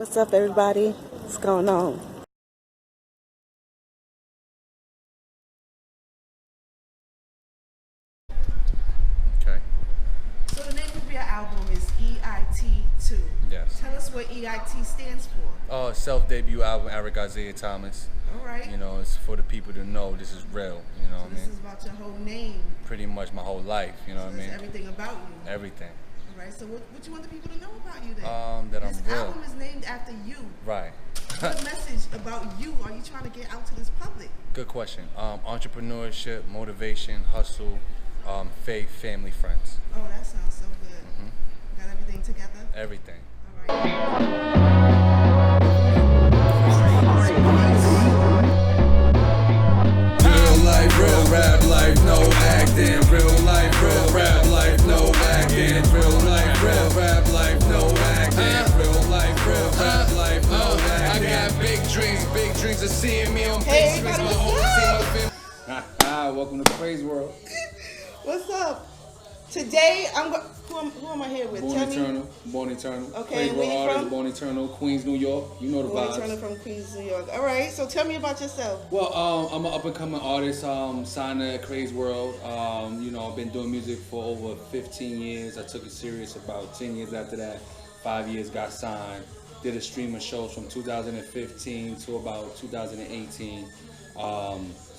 What's up, everybody? What's going on? Okay. So the name of your album is EIT2. Yes. Tell us what EIT stands for. Self-debut album, Eric Isaiah Thomas. All right. You know, it's for the people to know this is real. You know So what I this mean? is about your whole name. Pretty much my whole life. You know So what I this mean? is everything about you. Everything. All right. So what you want the people to know about you then? That I'm this real. album is named after you. Right. What message about you are you trying to get out to this public? Good question. Entrepreneurship, motivation, hustle, faith, family, friends. Oh, that sounds so good. Got everything together? Everything. All right. Real life, real rap life, no acting. Real life, real rap life, no acting. Real life, real rap life, no acting. Real life, real rap life, no acting. I got big dreams of seeing me on Hey, big screens. everybody, My whole what's team up in. Welcome to Praise World. What's up? Today who am I here with? Born Tell me. Eternal, Born Eternal. Okay, Praise where World you artist, from? Born Eternal, Queens, New York. You know the Born vibes. Eternal from Queens, New York. All right. So tell me about yourself. Well, I'm an up-and-coming artist, signed to Craze World. You know, I've been doing music for over 15 years. I took it serious about 10 years after that. 5 years got signed. Did a stream of shows from 2015 to about 2018.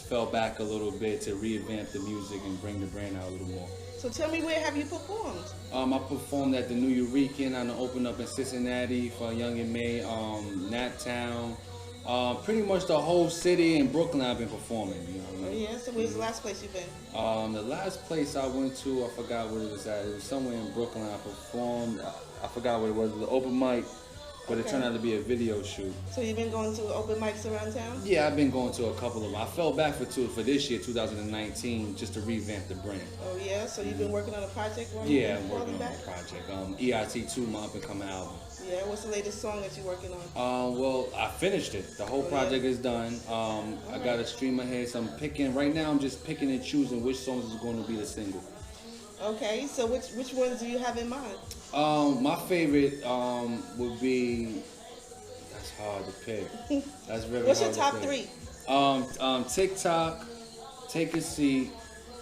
Fell back a little bit to revamp the music and bring the brand out a little more. So tell me, where have you performed? I performed at the New Eurekan. I opened up in Cincinnati for Young and May, Nat Town. Pretty much the whole city and Brooklyn I've been performing. You know what I Oh mean? yeah. So where's the last place you've been? The last place I went to, I forgot where it was at. It was somewhere in Brooklyn. I performed. I forgot what it was. The open mic, but it turned out to be a video shoot. So you've been going to open mics around town? Yeah, I've been going to a couple of them. I fell back for this year, 2019, just to revamp the brand. Oh yeah. So you've been working on a project? While Yeah, I'm you've been working on falling a back? project. EIT2, my up and coming album. Yeah. What's the latest song that you're working on? Well, I finished it. The whole project is done. I got a stream ahead, so I'm picking. Right now, I'm just picking and choosing which songs is going to be the single. Okay. So which ones do you have in mind? My favorite would be. That's hard to pick. That's very What's your hard top to pick. three? TikTok, Take a Seat,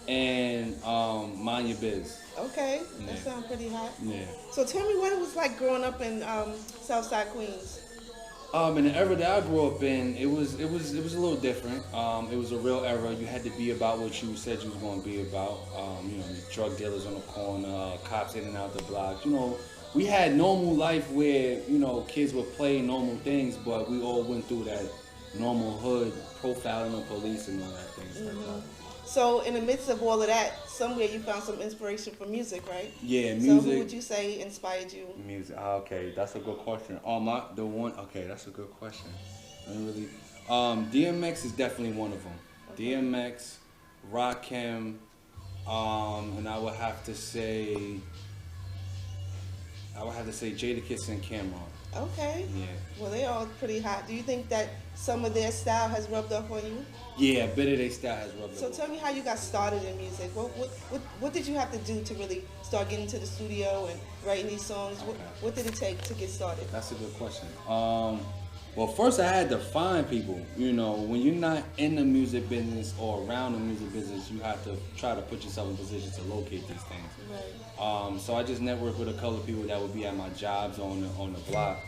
and Mind Your Biz. Okay. That Yeah. sounds pretty hot. Yeah. So tell me what it was like growing up in Southside Queens. In the era that I grew up in, it was a little different. It was a real era. You had to be about what you said you was going to be about. You know, drug dealers on the corner, cops in and out the block. You know, we had normal life where kids would play normal things, but we all went through that normal hood profiling of police and all that things like that. So in the midst of all of that, somewhere you found some inspiration for music, right? Yeah, So music. who would you say inspired you? Music. Okay, that's a good question. Okay, that's a good question. I didn't really. DMX is definitely one of them. Okay. DMX, Rakim, and I would have to say Jadakiss and Cameron. Okay. Yeah. Well, they're all pretty hot. Do you think that some of their style has rubbed off on you? Yeah, a bit of their style has rubbed So off. tell me how you got started in music. What did you have to do to really start getting to the studio and writing these songs? Okay. What did it take to get started? That's a good question. Well, first I had to find people. You know, when you're not in the music business or around the music business, you have to try to put yourself in position to locate these things. Right. So I just networked with a couple of people that would be at my jobs on the block,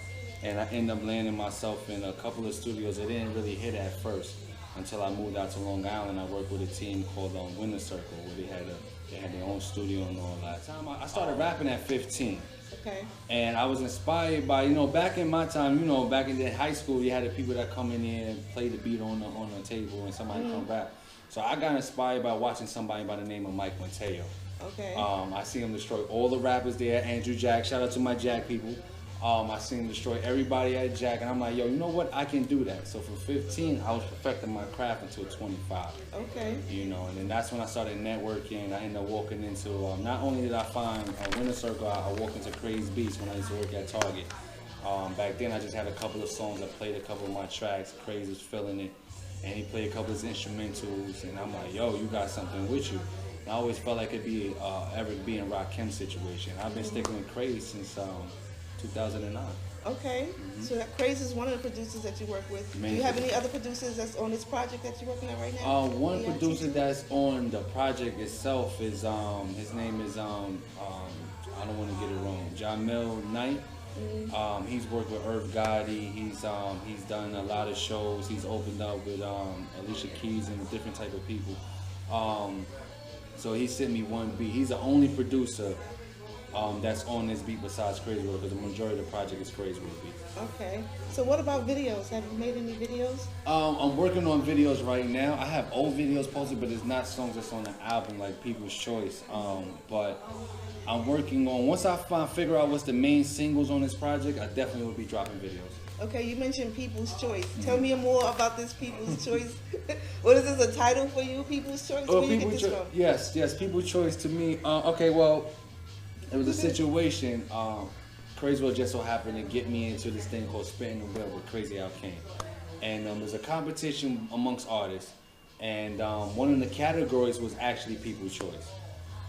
and I ended up landing myself in a couple of studios that didn't really hit at first until I moved out to Long Island. I worked with a team called Winter Circle, where they had their own studio and all that. I started rapping at 15. Okay. And I was inspired by, back in my time, back in high school, you had the people that come in there and play the beat on the table and somebody come rap. So I got inspired by watching somebody by the name of Mike Mateo. Okay. I see him destroy all the rappers there. Andrew Jack, shout out to my Jack people. I seen him destroy everybody at Jack, and I'm like, yo, you know what? I can do that. So from 15, I was perfecting my craft until 25. Okay. And then that's when I started networking. I ended up walking into, not only did I find a Winter Circle, I walked into Crazy Beats when I used to work at Target. Back then, I just had a couple of songs. I played a couple of my tracks. Crazy was feeling it, and he played a couple of his instrumentals, and I'm like, yo, you got something with you. And I always felt like it'd be Eric B and Rakim situation. I've been sticking with Crazy since 2009. Okay, so that Craze is one of the producers that you work with. Do you have any other producers that's on this project that you're working on right now? One producer that's on the project itself is his name is I don't want to get it wrong, Jamil Knight. He's worked with Irv Gotti. He's done a lot of shows. He's opened up with Alicia Keys and different type of people. So he sent me one beat. He's the only producer that's on this beat besides Crazy World, because the majority of the project is Crazy World beat. Okay. So what about videos? Have you made any videos? I'm working on videos right now. I have old videos posted, but it's not songs that's on the album like People's Choice. But I'm working on, once I figure out what's the main singles on this project, I definitely will be dropping videos. Okay, you mentioned People's Choice. Tell me more about this People's Choice. What is this, a title for you, People's Choice? Where you get this from? Yes, People's Choice to me. Okay, well, it was a situation. Crazy World just so happened to get me into this thing called Spitting the Wheel with Crazy Al Kane. And it was a competition amongst artists. And one of the categories was actually People's Choice.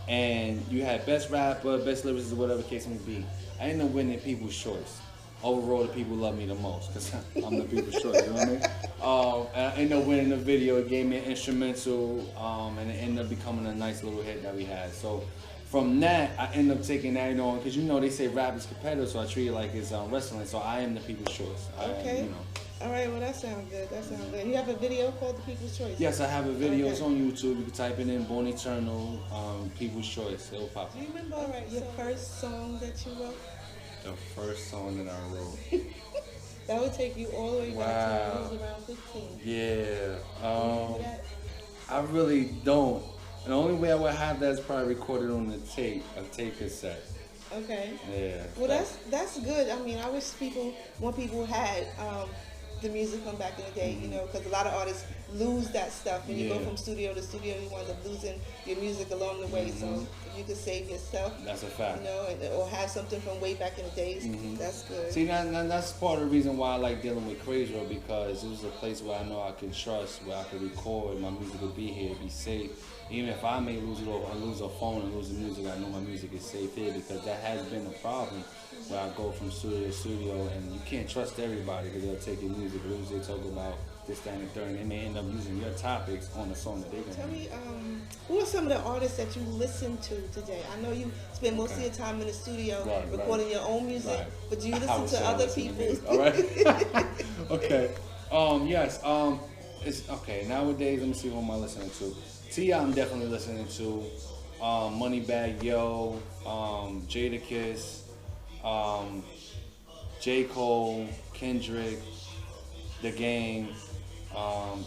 And you had best rapper, best lyricist, whatever the case may be. I ended up winning People's Choice. Overall, the people love me the most because I'm the people's choice, you know what I mean? And I ended up winning the video. It gave me an instrumental, and it ended up becoming a nice little hit that we had. So from that, I ended up taking that on, because you know they say rap is competitive, so I treat it like it's wrestling. So I am the people's choice. Okay. All right, well, that sounds good. That sounds good. You have a video called The People's Choice? Yes, I have a video. It's on YouTube. You can type it in, Born Eternal, People's Choice. It'll pop up. Do you remember your first song that you wrote? The first song that I wrote. That would take you all the way back to when you was around 15. Yeah. I really don't. And the only way I would have that is probably recorded on the tape, a tape cassette. Okay. Yeah. Well, that's good. I mean, I wish more people had the music from back in the day, you know, because a lot of artists lose that stuff. When you go from studio to studio, you wind up losing your music along the way. So if you could save yourself, that's a fact. You know, or have something from way back in the days, that's good. See, that's part of the reason why I like dealing with Crazy World, because it was a place where I know I can trust, where I can record, my music will be here, be safe. Even if I may lose it or I lose a phone and lose the music, I know my music is safe here, because that has been a problem where I go from studio to studio and you can't trust everybody because they'll take your music. They talk about this, that, and the third, and they may end up using your topics on the song that they're going to use. Tell me, who are some of the artists that you listen to today? I know you spend most of your time in the studio recording your own music, but do you listen to other people's? All right. Okay. Yes. It's okay. Nowadays, let me see who am I listening to. T.I. I'm definitely listening to. Moneybagg Yo, Jadakiss, J. Cole, Kendrick, The Game.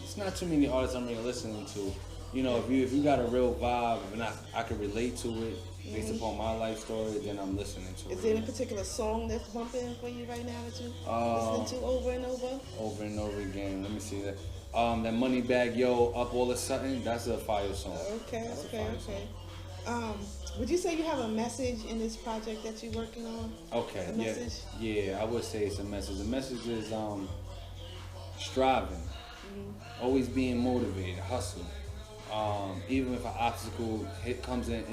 It's not too many artists I'm really listening to. You know, if you got a real vibe and I can relate to it based upon my life story, then I'm listening to it. Is there any particular song that's bumping for you right now that you listen to over and over? Over and over again. Let me see that. That Moneybagg Yo, Up All of a Sudden, that's a fire song. Okay. Would you say you have a message in this project that you're working on? Okay, a message? Yeah, I would say it's a message. The message is striving, always being motivated, hustle. Even if an obstacle comes in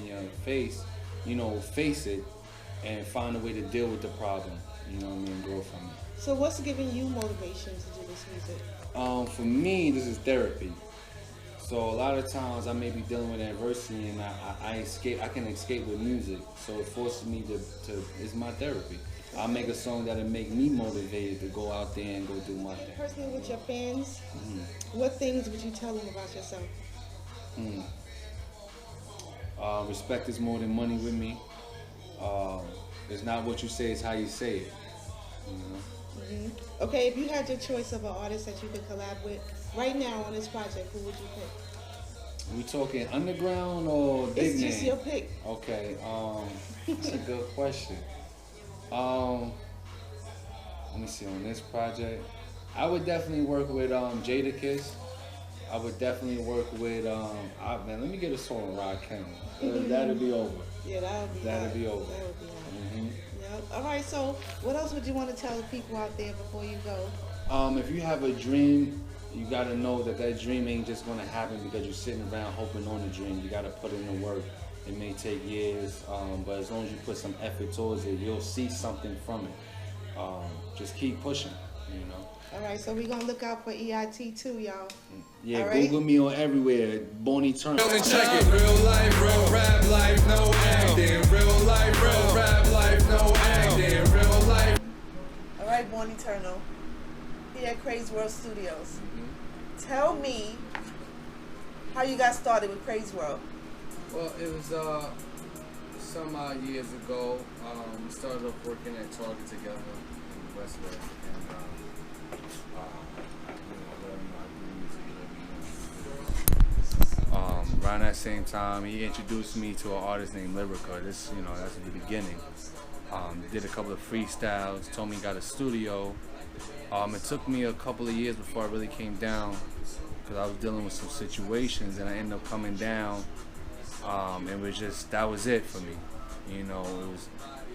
your face, you know, face it and find a way to deal with the problem. You know what I mean? Grow from it. So what's giving you motivation to do this music? For me, this is therapy. So a lot of times I may be dealing with adversity and I can escape with music. So it forces me to it's my therapy. I'll make a song that'll make me motivated to go out there and go do my thing. Personally, with your fans, what things would you tell them about yourself? Respect is more than money with me. It's not what you say, it's how you say it. You know? Okay, if you had your choice of an artist that you could collab with right now on this project, who would you pick? We talking underground or big name? It's just your pick. Okay, that's a good question. Let me see, on this project, I would definitely work with Jadakiss. I would definitely work with man, let me get a song with Rakim. That'll be over. Yeah, that'll be over. That would be hard. Yep. All right, so what else would you want to tell the people out there before you go? If you have a dream, you gotta know that dream ain't just gonna happen because you're sitting around hoping on the dream. You gotta put in the work. It may take years, but as long as you put some effort towards it, you'll see something from it. just keep pushing, you know. All right, so we're going to look out for EIT too, y'all. Yeah, All right. Google me on everywhere. Bonnie Turner. Check it. Real life, real rap life, no acting. Real life, real rap life, no acting. Real life. All right, Bonnie Turner, here at Craze World Studios. Tell me how you got started with Craze World. Well, it was some odd years ago. We started off working at Target together in Westwood, and around that same time, he introduced me to an artist named Lyrica. This, that's the beginning. Did a couple of freestyles. Told me he got a studio. It took me a couple of years before I really came down, because I was dealing with some situations, and I ended up coming down. It was just, that was it for me.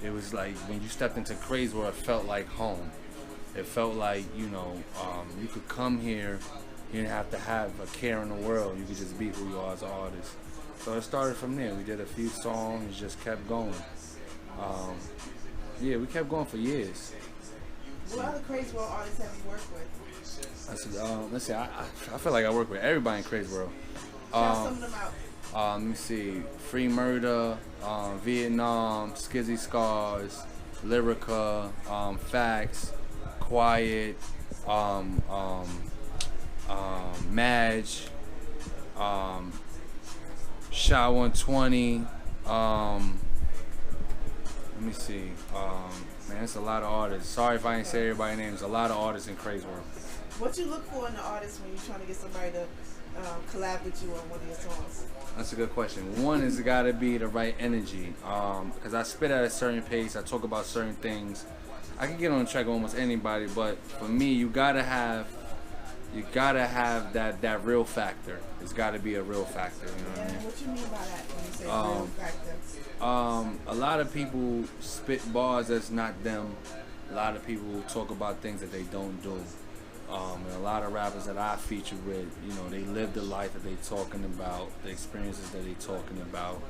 It was like when you stepped into Craze World, it felt like home. It felt like, you could come here, you didn't have to have a care in the world. You could just be who you are as an artist. So it started from there. We did a few songs, just kept going. Yeah, we kept going for years. What other Craze World artists have you worked with? Let's see, I feel like I work with everybody in Craze World. Shout some of them out. Let me see, Free Murder, Vietnam, Skizzy Scars, Lyrica, Facts, Quiet, Madge, Shy 120, let me see, man, it's a lot of artists. Sorry if I ain't say everybody's names. A lot of artists in Craze World. What you look for in the artist when you're trying to get somebody to collab with you on one of your songs? That's a good question. One is got to be the right energy, because I spit at a certain pace. I talk about certain things. I can get on track with almost anybody, but for me, you gotta have that real factor. It's got to be a real factor. You know what I mean? What you mean by that when you say real factor? A lot of people spit bars that's not them. A lot of people talk about things that they don't do. And a lot of rappers that I feature with, they live the life that they talking about, the experiences that they talking about.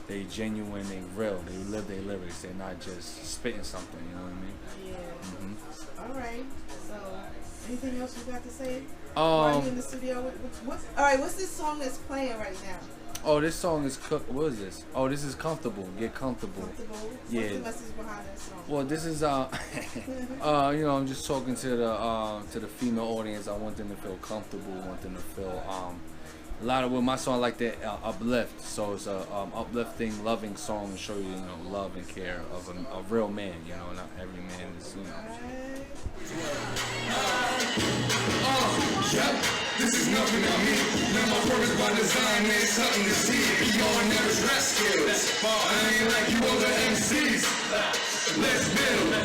They genuine, they real, they live their lyrics. They're not just spitting something, you know what I mean? Yeah. All right. So, anything else you got to say? While you in the studio? All right, what's this song that's playing right now? Oh, this song is what is this? Oh, this is Comfortable. Get Comfortable. Comfortable? Yeah. What's the message behind that song? Well, this is I'm just talking to the female audience. I want them to feel comfortable. I want them to feel a lot of with my song I like to uplift. So it's a uplifting, loving song to show you, love and care of a real man. Not every man is, Yep, this is nothing to me. Now my purpose by design is something to see. Beyond never stress skills. I ain't like you other MCs. Let's build.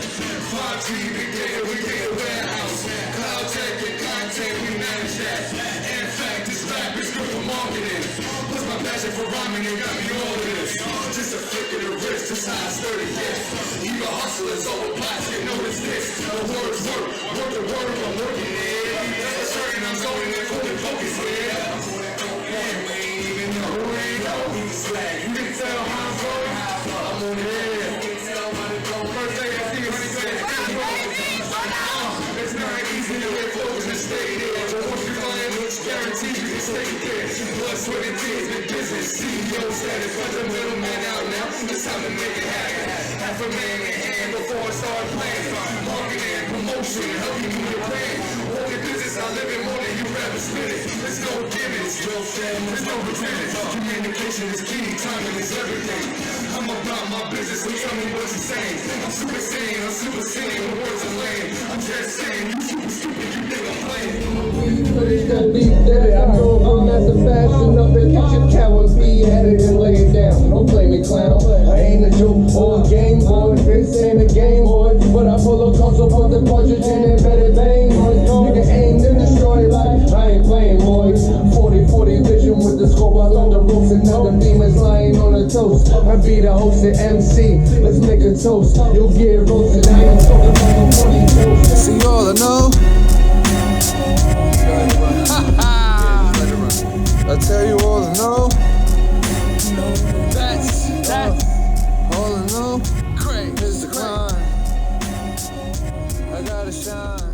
5G, big data, we get a warehouse. Cloud tech and content, we manage that. In fact, this rap is good for marketing. Plus my passion for rhyming and got me all of this. Just a flick of the wrist, just how I started, yeah. Even hustlers over plastic, notice this. The words work the word, I'm working it. I'm going in for the focus here. We ain't even know. Swag. You can tell how I'm going. I'm on it. You can tell how to go. First thing I see, honey, say it's not easy to get focused and stay there. But once you find which guarantees you can stay there. Blood, sweat, and tears, big business. CEO status, let the middleman out now. It's time to make it happen. Half a man in hand before I start playing. Marketing, promotion, help you move your plan. All the business I live in more than you ever spit it. There's no gimmicks, there's no pretending. Communication is key, timing is everything. I'm about my business, so tell me what you're saying. I'm super sane, the words are lame. I'm just saying, you super stupid, you think I'm playing. I know I'm master fast enough to catch a cow and be at it and lay it down. Don't play me, clown. I ain't a joke or a game boy. This ain't a game boy, but I pull a console, put the cartridge in embedded vein. Nigga aim to destroy life. I ain't playing, boys. 40-40 vision with the scope. I love the ropes and now the demons lying on a toast. I be the host and MC. Let's make a toast. You'll get roasted. I ain't talking about a funny toast. See all I know. I tell you all I know. That's all I know. Is the climb. done.